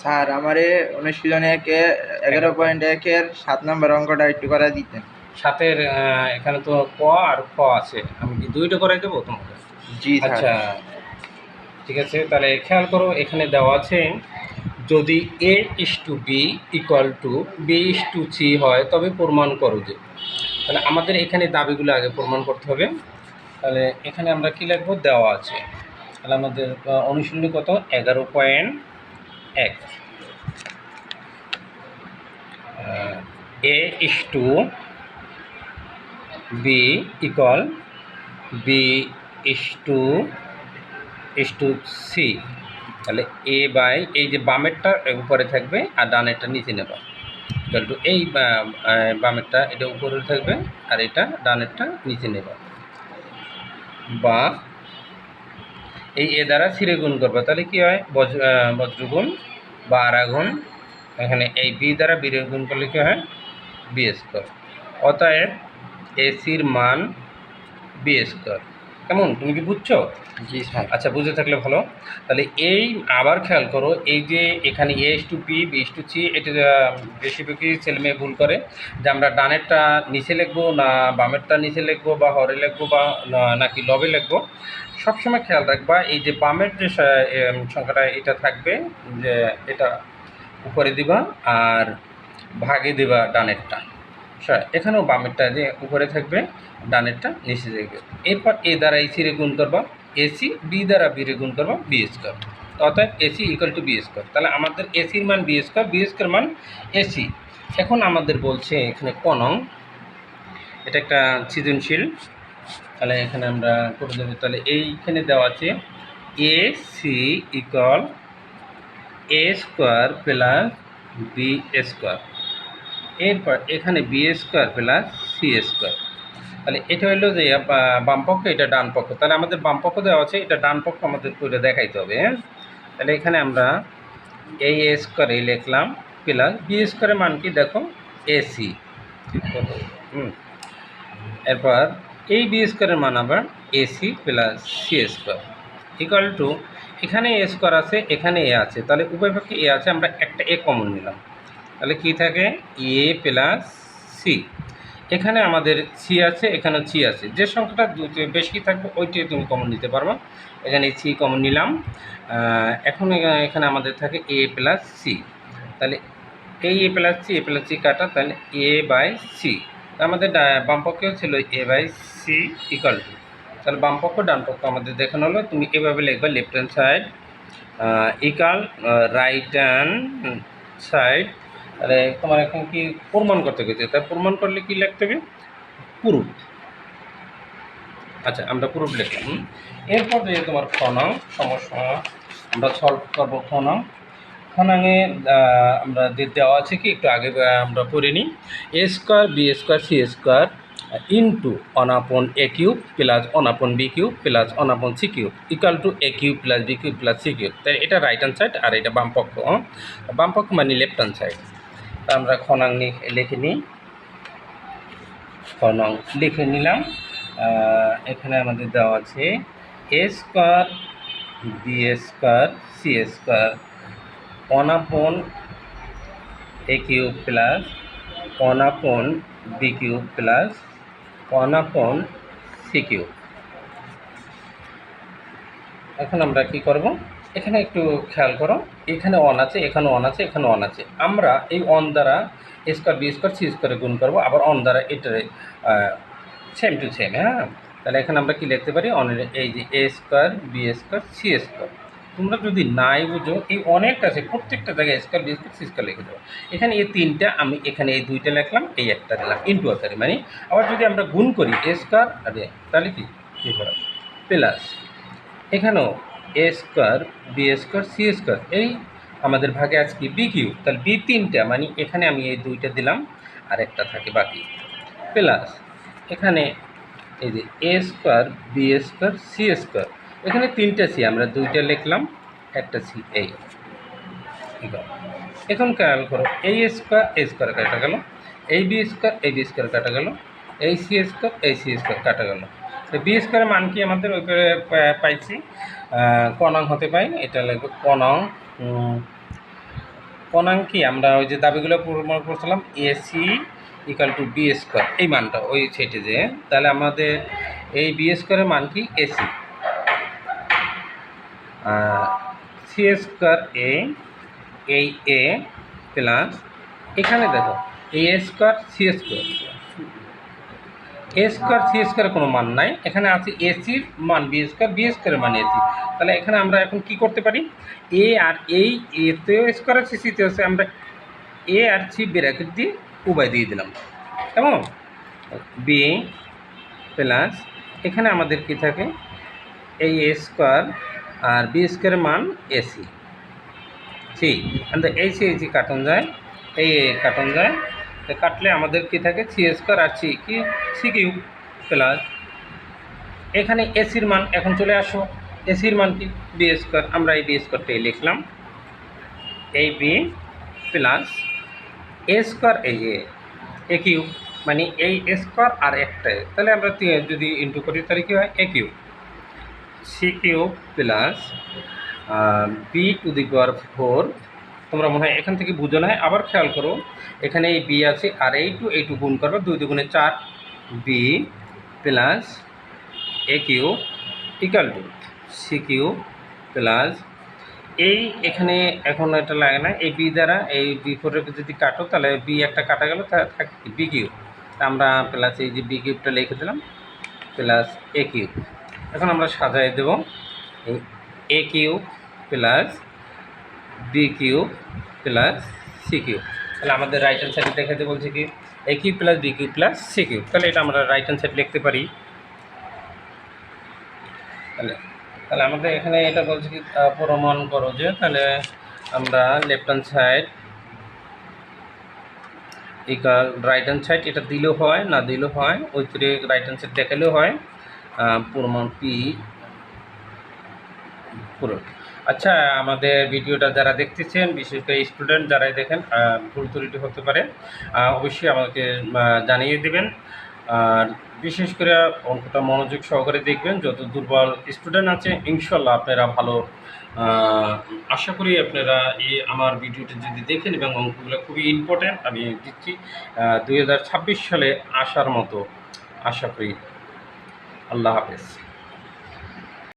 Sir আমারে অনুশীলনী 11.1-এর 7 নম্বর অঙ্কটা একটু করে দিতেন। সাতের এখানে তো ক আর খ আছে, আমি কি দুইটা করে দেবো তোমাকে? জি স্যার। আচ্ছা, ঠিক আছে, তাহলে খেয়াল করো, এখানে দেওয়া আছে যদি A is to B equal to B is to C হয় তবে প্রমাণ করো যে। তাহলে আমাদের এখানে দাবিগুলো আগে প্রমাণ করতে হবে। তাহলে এখানে আমরা কী লিখবো, দেওয়া আছে। তাহলে আমাদের অনুশীলনী কত, 11.1, A is to B equal B is to C. তাহলে এ বাই এই যে বামেরটা উপরে থাকবে আর ডানেরটা নিচে নেবা, ইকুয়াল টু এই বামেরটা এটা উপরে থাকবে আর এটা ডানেরটা নিচে নেবা, বা এই এ দ্বারা সিরে গুণ করবে। তাহলে কী হয়, বজ্রগুণ বা আরাগুণ। এখানে এই বি দ্বারা বিরে গুণ করলে কী হয়, বি স্কোয়ার। অতএব এসির মান বি স্কোয়ার। কেমন, তুমি কি বুঝছো? জি স্যার। আচ্ছা, বুঝে থাকলে ভালো। তাহলে এই আবার খেয়াল করো, এই যে এখানে A is to P B is to C, এটা বেশিরভাগই ছেলেমেয়ে ভুল করে যে আমরা ডানেরটা নিচে লিখবো না বামেরটা নিচে লিখবো বা হরে লিখবো বা নাকি লবে লিখবো। সবসময় খেয়াল রাখবা এই যে বামের যে সংখ্যাটা এটা থাকবে, যে এটা উপরে দিবা আর ভাগে দিবা ডানেরটা। এখানেও বামেরটা যে উপরে থাকবে, ডানেরটা নিচে থাকবে। এরপর এ দ্বারা এই সিরে গুণ করবা এসি, বি দ্বারা বিরে গুণ করবা বি স্কোয়ার। অর্থাৎ AC equal to B square. তাহলে আমাদের এসির মান বি স্কোয়ার, বি স্কোয়ার মান এসি। এখন আমাদের বলছে এখানে ক নং, এটা একটা সৃজনশীল। তাহলে এখানে আমরা করে দেবো। তাহলে এইখানে দেওয়া আছে A C equal A square plus B square. এরপর এখানে B square plus C square. তাহলে এটা হলো যে বাম পক্ষ, এটা ডান পক্ষ। তাহলে আমাদের বাম পক্ষ দেওয়া আছে, এটা ডান পক্ষ আমাদের করে দেখাইতে হবে। হ্যাঁ, তাহলে এখানে আমরা এই এ স্কোয়ারে লিখলাম প্লাস বি স্কোয়ারের মান কি দেখো, এসি। এরপর এই বি স্কোয়ারের মান আবার AC plus C square equal to, এখানে এ স্কোয়ার আছে এখানে এ আছে, তাহলে উভয় পক্ষে এ আছে, আমরা একটা এ কমন নিলাম। তাহলে কি থাকে, এ প্লাস সি। এখানে আমাদের সি আছে, এখানে সি আছে, যে সংখ্যাটা বেশি থাকবে ওইটাই তুমি কমন নিতে পারবা। এখানে সি কমন নিলাম। এখন এখানে আমাদের থাকে এ প্লাস সি। তাহলে এই এ প্লাস সি কাটা, তাহলে এ বাই সি। আমাদের বামপক্ষেও ছিল এ বাই সি ইকুয়াল টু। তাহলে বামপক্ষ ডান পক্ষ আমাদের দেখানো হলো। তুমি এভাবে লিখবা, left hand side equal right hand side. তাহলে তোমার এখন কি প্রমাণ করতে গেছে, তাই প্রমাণ করলে কি লিখতে হবে, প্রুফ। আচ্ছা, আমরা প্রুফ লিখলাম। এরপর যে তোমার খ নং সমস্যা আমরা সলভ করবো। খ নংয়ে আমরা যে দেওয়া আছে কি একটু আগে আমরা পড়ে নিই, A square B square C square into one upon A cube plus one upon B cube plus one upon C cube equal to A cube plus B cube plus C cube. তাই এটা right hand side আর এটা বামপক্ষ। বামপক্ষ মানে left hand side. তা আমরা খ নং লিখে নিই। খ নং লিখে নিলাম। এখানে আমাদের দেওয়া আছে A square B square C square one upon A cube plus one upon B cube plus one upon C cube. এখন আমরা কি করব, এখানে একটু খেয়াল করো, এখানে অন আছে এখানে অন আছে এখানে অন আছে, আমরা এই অন দ্বারা এ স্কোয়ার বি স্কোয়ার সি স্কোয়ারে গুণ করবো, আবার অন দ্বারা এটারে সেম টু সেম। হ্যাঁ, তাহলে এখানে আমরা কি লিখতে পারি, অনের এই যে A square B square C square. তোমরা যদি নাই বুঝো, এই অনেকটা আছে, প্রত্যেকটা জায়গায় square B square C square লিখে দেবো। এখানে এই তিনটা, আমি এখানে এই দুইটা লিখলাম, এই একটা দিলাম ইন্টু আকারে। মানে আবার যদি আমরা গুণ করি এ স্কোয়ার আর তাহলে কি করা, প্লাস এখানেও A square B square C square, এই আমাদের ভাগে আছে কি বি কিউ, তাহলে বি তিনটা, মানে এখানে আমি এই দুইটা দিলাম আর একটা থাকে বাকি, প্লাস এখানে এই যে A square B square C square, এখানে তিনটা সি, আমরা দুইটা লিখলাম একটা সি। এই এখন খেয়াল করো, এই স্কোয়ার কাটা গেল, এই বি স্কোয়ার কাটা গেল, এই সি স্কোয়ার কাটা গেল। তো বি স্কোয়ারের মান কি আমাদের ওই পাইছি, ক নং হতে পাই, এটা লাগবে ক নং কোণাঙ্কি আমরা ওই যে দাবিগুলো প্রমাণ করছিলাম AC equal to B square, এই মানটা ওই সেটে যে, তাহলে আমাদের এই বি স্কোয়ারের মান কি এসি, সি স্কোয়ার এই এ প্লাস এখানে দেখো এই এ স্কোয়ার সি স্কোয়ার, এ স্কোয়ার সি স্কোয়ারের কোনো মান নাই, এখানে আছে এসির মান বি স্কোয়ারের মান এসি। তাহলে এখানে আমরা এখন কি করতে পারি, এ আর এই এতেও স্কোয়ার আছে সিতে আছে, আমরা এ আর সি ব্র্যাকেট দিয়ে উভয় দিয়ে দিলাম, কেমন, বি প্লাস এখানে আমাদের কি থাকে এই এ স্কোয়ার আর বি স্কোয়ারের মান এসি, সি এই সি কাটন যায়, এই কাটন যায়, তো কাটলে আমাদের কি থাকে সি স্কোয়ার আর সি কি সি কিউব প্লাস এখানে এসির মান, এখন চলে আসো এসির মান কি বি স্কোয়ার, আমরা এই বি স্কোয়ারটাই লিখলাম, এই বি প্লাস এ স্কোয়ার এই এ কিউব, মানে এই স্কোয়ার আর একটাই, তাহলে আমরা যদি ইন্টু করি তাহলে কী হয় A cube, C cube plus B to the power 4, তোমরা মনে হয় এখান থেকে বুঝো না, আবার খেয়াল করো এখানে এই বি আছে আর এই টু গুণ করবে 2 দুগুণে 4, B plus A cube equal to C cube plus এই এখানে এখন এটা লাগে না, এই বি দ্বারা এই বি ফোরকে যদি কাটো তাহলে বি একটা কাটা গেল, তা থাকে বি কিউব, আমরা প্লাস এই যে বি কিউবটা লিখে দিলাম প্লাস এ কিউব। এখন আমরা সাজাই দেব এই A cube plus B cube plus C cube, তাহলে আমাদের রাইট হ্যান্ড সাইডে দেখাতে বলছে কি A cube plus B cube plus C cube, তাহলে এটা আমরা রাইট হ্যান্ড সাইড লিখতে পারি। তাহলে আমাদের এখানে এটা বলছে কি প্রমাণ করো যে, তাহলে আমরা left hand side equal right hand side, এটা দিলেও হয় না দিলেও হয়, ওই থেকে রাইট হ্যান্ড সাইড দেখালেও হয়, প্রমাণ পি পুরো। আচ্ছা, আমাদের ভিডিওটা যারা দেখতেছেন, বিশেষ করে স্টুডেন্ট যারাই দেখেন, ভুল ত্রুটি হতে পারে, অবশ্যই আমাকে জানিয়ে দেবেন, আর বিশেষ করে অঙ্কটা মনোযোগ সহকারে দেখবেন, যত দুর্বল স্টুডেন্ট আছে ইনশাল্লাহ আপনারা ভালো, আশা করি আপনারা এই আমার ভিডিওটা যদি দেখেন, এবং অঙ্কগুলো খুবই ইম্পর্ট্যান্ট আমি দিচ্ছি, 2026 সালে আসার মতো আশা করি। আল্লাহ হাফেজ।